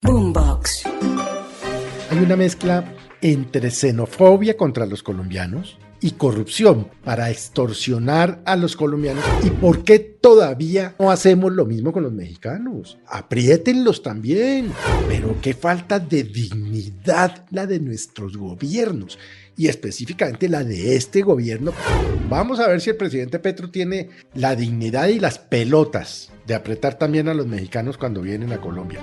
Boombox. Hay una mezcla entre xenofobia contra los colombianos y corrupción para extorsionar a los colombianos. ¿Y por qué todavía no hacemos lo mismo con los mexicanos? Apriétenlos también. Pero qué falta de dignidad la de nuestros gobiernos y específicamente la de este gobierno. Vamos a ver si el presidente Petro tiene la dignidad y las pelotas de apretar también a los mexicanos cuando vienen a Colombia.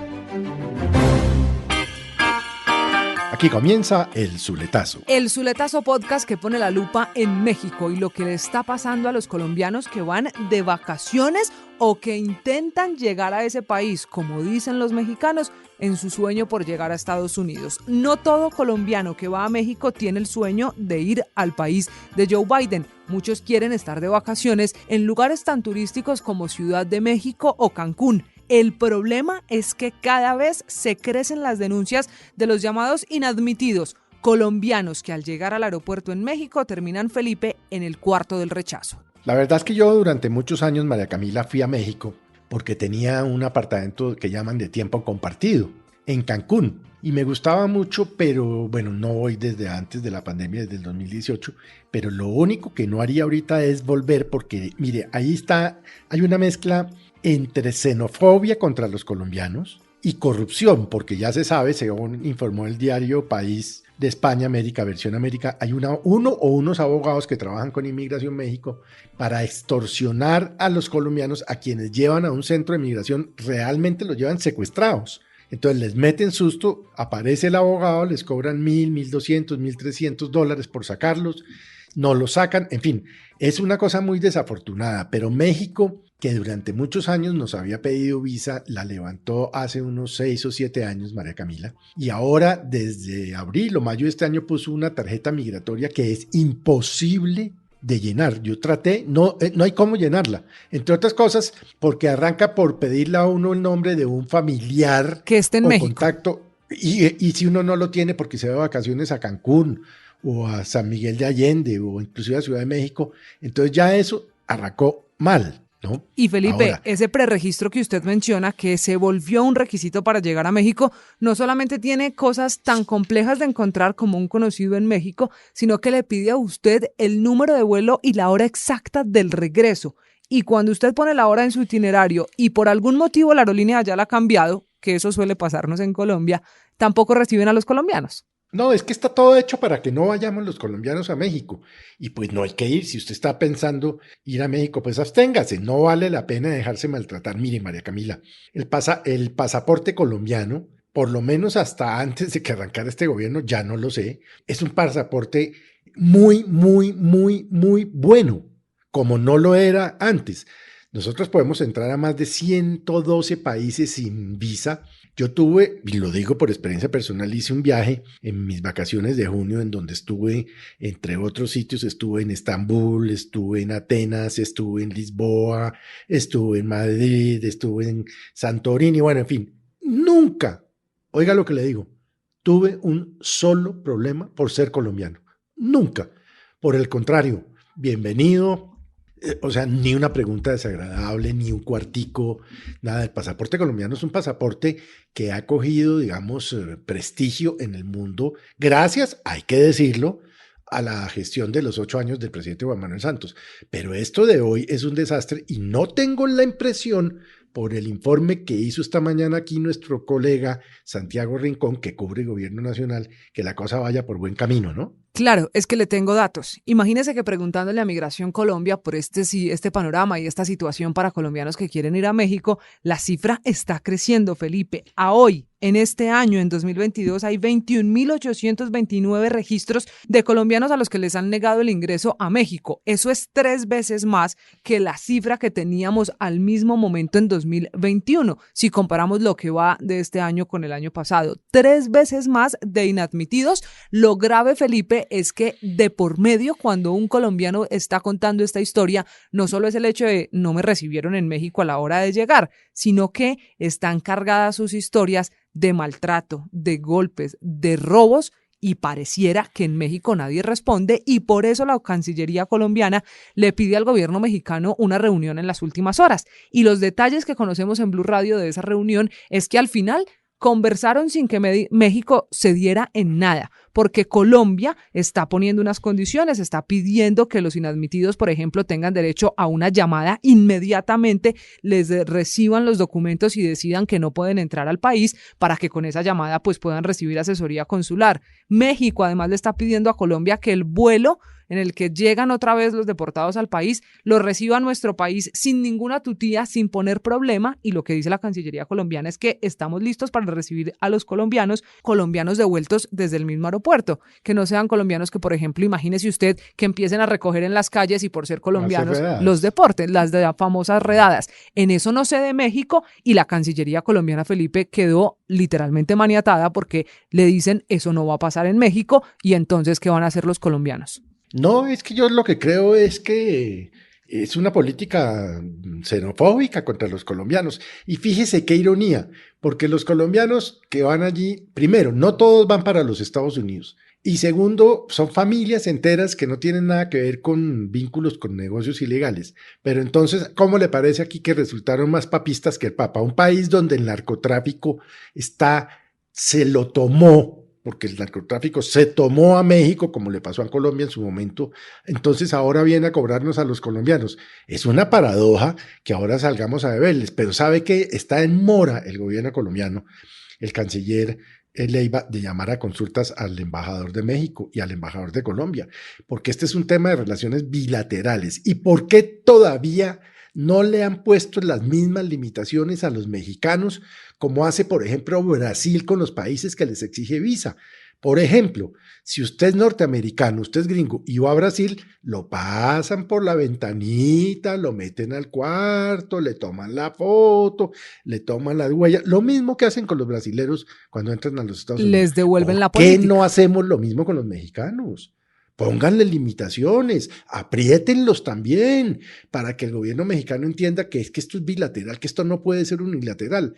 Aquí comienza El Zuletazo. El Zuletazo Podcast que pone la lupa en México y lo que le está pasando a los colombianos que van de vacaciones o que intentan llegar a ese país, como dicen los mexicanos, en su sueño por llegar a Estados Unidos. No todo colombiano que va a México tiene el sueño de ir al país de Joe Biden. Muchos quieren estar de vacaciones en lugares tan turísticos como Ciudad de México o Cancún. El problema es que cada vez se crecen las denuncias de los llamados inadmitidos, colombianos que al llegar al aeropuerto en México terminan, Felipe, en el cuarto del rechazo. La verdad es que yo durante muchos años, María Camila, fui a México porque tenía un apartamento que llaman de tiempo compartido en Cancún y me gustaba mucho, pero bueno, no voy desde antes de la pandemia, desde el 2018, pero lo único que no haría ahorita es volver porque, mire, hay una mezcla entre xenofobia contra los colombianos y corrupción, porque ya se sabe, según informó el diario País de España, América, Versión América, hay uno o unos abogados que trabajan con Inmigración México para extorsionar a los colombianos a quienes llevan a un centro de migración, realmente los llevan secuestrados. Entonces les meten susto, aparece el abogado, les cobran $1,000, $1,200, $1,300 por sacarlos, no los sacan, en fin, es una cosa muy desafortunada, pero México, que durante muchos años nos había pedido visa, la levantó hace unos 6 o 7 años, María Camila, y ahora desde abril o mayo de este año puso una tarjeta migratoria que es imposible de llenar. Yo traté, no hay cómo llenarla, entre otras cosas, porque arranca por pedirle a uno el nombre de un familiar que esté en o México. Contacto, y si uno no lo tiene porque se va de vacaciones a Cancún o a San Miguel de Allende o inclusive a Ciudad de México, entonces ya eso arrancó mal, ¿no? Y Felipe, Ahora, ese preregistro que usted menciona, que se volvió un requisito para llegar a México, no solamente tiene cosas tan complejas de encontrar como un conocido en México, sino que le pide a usted el número de vuelo y la hora exacta del regreso. Y cuando usted pone la hora en su itinerario y por algún motivo la aerolínea ya la ha cambiado, que eso suele pasarnos en Colombia, tampoco reciben a los colombianos. no, es que está todo hecho para que no vayamos los colombianos a México. Y pues no hay que ir. Si usted está pensando ir a México, pues absténgase. No vale la pena dejarse maltratar. Mire, María Camila, el pasaporte colombiano, por lo menos hasta antes de que arrancara este gobierno, ya no lo sé, es un pasaporte muy, muy, muy, muy bueno, como no lo era antes. Nosotros podemos entrar a más de 112 países sin visa. Yo tuve, y lo digo por experiencia personal, hice un viaje en mis vacaciones de junio en donde estuve, entre otros sitios, estuve en Estambul, estuve en Atenas, estuve en Lisboa, estuve en Madrid, estuve en Santorini, bueno, en fin, nunca, oiga lo que le digo, tuve un solo problema por ser colombiano, nunca. Por el contrario, bienvenido. O sea, ni una pregunta desagradable, ni un cuartico, nada. El pasaporte colombiano es un pasaporte que ha cogido, digamos, prestigio en el mundo, gracias, hay que decirlo, a la gestión de los 8 años del presidente Juan Manuel Santos. Pero esto de hoy es un desastre y no tengo la impresión, por el informe que hizo esta mañana aquí nuestro colega Santiago Rincón, que cubre el gobierno nacional, que la cosa vaya por buen camino, ¿no? Claro, es que le tengo datos. Imagínese que preguntándole a Migración Colombia por este panorama y esta situación para colombianos que quieren ir a México, la cifra está creciendo, Felipe. A hoy, en este año, en 2022, hay 21.829 registros de colombianos a los que les han negado el ingreso a México. Eso es 3 veces más que la cifra que teníamos al mismo momento en 2021, si comparamos lo que va de este año con el año pasado. 3 veces más de inadmitidos. Lo grave, Felipe, es que de por medio, cuando un colombiano está contando esta historia, no solo es el hecho de no me recibieron en México a la hora de llegar, sino que están cargadas sus historias de maltrato, de golpes, de robos, y pareciera que en México nadie responde, y por eso la Cancillería colombiana le pide al gobierno mexicano una reunión en las últimas horas. Y los detalles que conocemos en Blue Radio de esa reunión es que al final conversaron sin que México cediera en nada, porque Colombia está poniendo unas condiciones, está pidiendo que los inadmitidos, por ejemplo, tengan derecho a una llamada inmediatamente, les reciban los documentos y decidan que no pueden entrar al país para que con esa llamada pues puedan recibir asesoría consular. México además le está pidiendo a Colombia que el vuelo en el que llegan otra vez los deportados al país, lo reciba nuestro país sin ninguna tutía, sin poner problema, y lo que dice la Cancillería colombiana es que estamos listos para recibir a los colombianos devueltos desde el mismo aeropuerto, que no sean colombianos que, por ejemplo, imagínese usted que empiecen a recoger en las calles y por ser colombianos los deporten, las de las famosas redadas. En eso no cede México y la Cancillería colombiana, Felipe, quedó literalmente maniatada porque le dicen eso no va a pasar en México y entonces ¿qué van a hacer los colombianos? No, es que yo lo que creo es que es una política xenofóbica contra los colombianos. Y fíjese qué ironía, porque los colombianos que van allí, primero, no todos van para los Estados Unidos. Y segundo, son familias enteras que no tienen nada que ver con vínculos con negocios ilegales. Pero entonces, ¿cómo le parece aquí que resultaron más papistas que el Papa? Un país donde el narcotráfico se lo tomó, porque el narcotráfico se tomó a México, como le pasó a Colombia en su momento, entonces ahora viene a cobrarnos a los colombianos. Es una paradoja que ahora salgamos a beberles, pero sabe que está en mora el gobierno colombiano, el canciller Leiva, de llamar a consultas al embajador de México y al embajador de Colombia, porque este es un tema de relaciones bilaterales. ¿Y por qué todavía no le han puesto las mismas limitaciones a los mexicanos como hace, por ejemplo, Brasil con los países que les exige visa? Por ejemplo, si usted es norteamericano, usted es gringo y va a Brasil, lo pasan por la ventanita, lo meten al cuarto, le toman la foto, le toman las huellas, lo mismo que hacen con los brasileros cuando entran a los Estados Unidos. Les devuelven la política. ¿Por qué no hacemos lo mismo con los mexicanos? Pónganle limitaciones, apriétenlos también, para que el gobierno mexicano entienda que esto es bilateral, que esto no puede ser unilateral.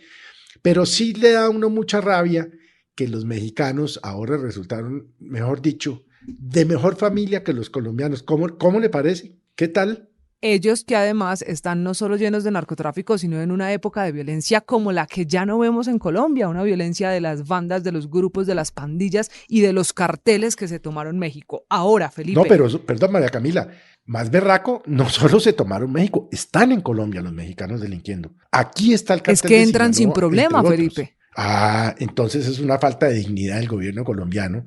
Pero sí le da a uno mucha rabia que los mexicanos ahora resultaron, mejor dicho, de mejor familia que los colombianos. ¿Cómo le parece? ¿Qué tal? Ellos que además están no solo llenos de narcotráfico, sino en una época de violencia como la que ya no vemos en Colombia, una violencia de las bandas, de los grupos, de las pandillas y de los carteles que se tomaron México. Ahora, Felipe. No, pero perdón, María Camila, más berraco, no solo se tomaron México, están en Colombia los mexicanos delinquiendo. Aquí está el cartel. Es que entran sin problema, Felipe. Entonces es una falta de dignidad del gobierno colombiano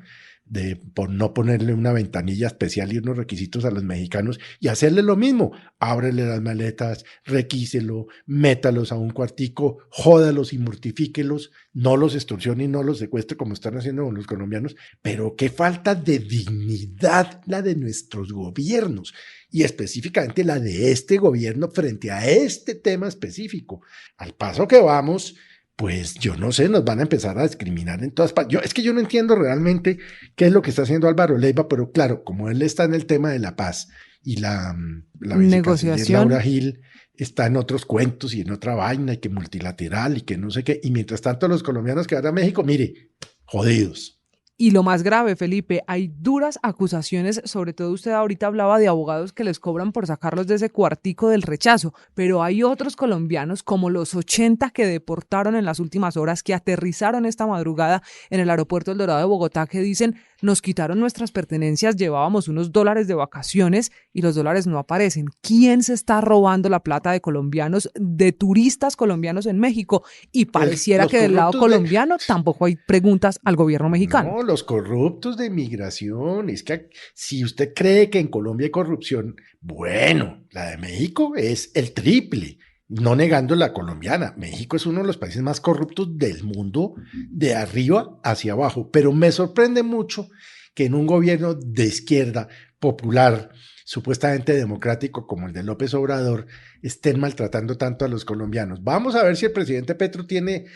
por no ponerle una ventanilla especial y unos requisitos a los mexicanos y hacerle lo mismo. Ábrele las maletas, requíselo, métalos a un cuartico, jódalos y mortifíquelos, no los extorsione y no los secuestre como están haciendo con los colombianos. Pero qué falta de dignidad la de nuestros gobiernos y específicamente la de este gobierno frente a este tema específico. Al paso que vamos, pues yo no sé, nos van a empezar a discriminar en todas partes. Es que yo no entiendo realmente qué es lo que está haciendo Álvaro Leiva, pero claro, como él está en el tema de la paz y la negociación, Laura Gil está en otros cuentos y en otra vaina y que multilateral y que no sé qué, y mientras tanto los colombianos que van a México, mire, jodidos. Y lo más grave, Felipe, hay duras acusaciones, sobre todo usted ahorita hablaba de abogados que les cobran por sacarlos de ese cuartico del rechazo, pero hay otros colombianos como los 80 que deportaron en las últimas horas, que aterrizaron esta madrugada en el aeropuerto El Dorado de Bogotá, que dicen, nos quitaron nuestras pertenencias, llevábamos unos dólares de vacaciones y los dólares no aparecen. ¿Quién se está robando la plata de colombianos, de turistas colombianos en México? Y pareciera que del lado colombiano tampoco hay preguntas al gobierno mexicano. No, los corruptos de migración. Es que si usted cree que en Colombia hay corrupción, bueno, la de México es el triple. No negando la colombiana, México es uno de los países más corruptos del mundo, de arriba hacia abajo, pero me sorprende mucho que en un gobierno de izquierda popular, supuestamente democrático como el de López Obrador, estén maltratando tanto a los colombianos. Vamos a ver si el presidente Petro tiene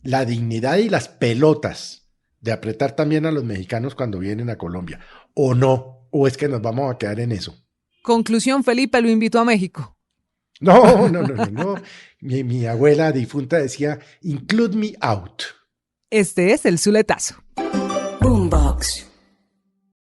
la dignidad y las pelotas de apretar también a los mexicanos cuando vienen a Colombia, o no, o es que nos vamos a quedar en eso. Conclusión, Felipe, lo invito a México. No. Mi abuela difunta decía, include me out. Este es el Zuletazo. Boombox.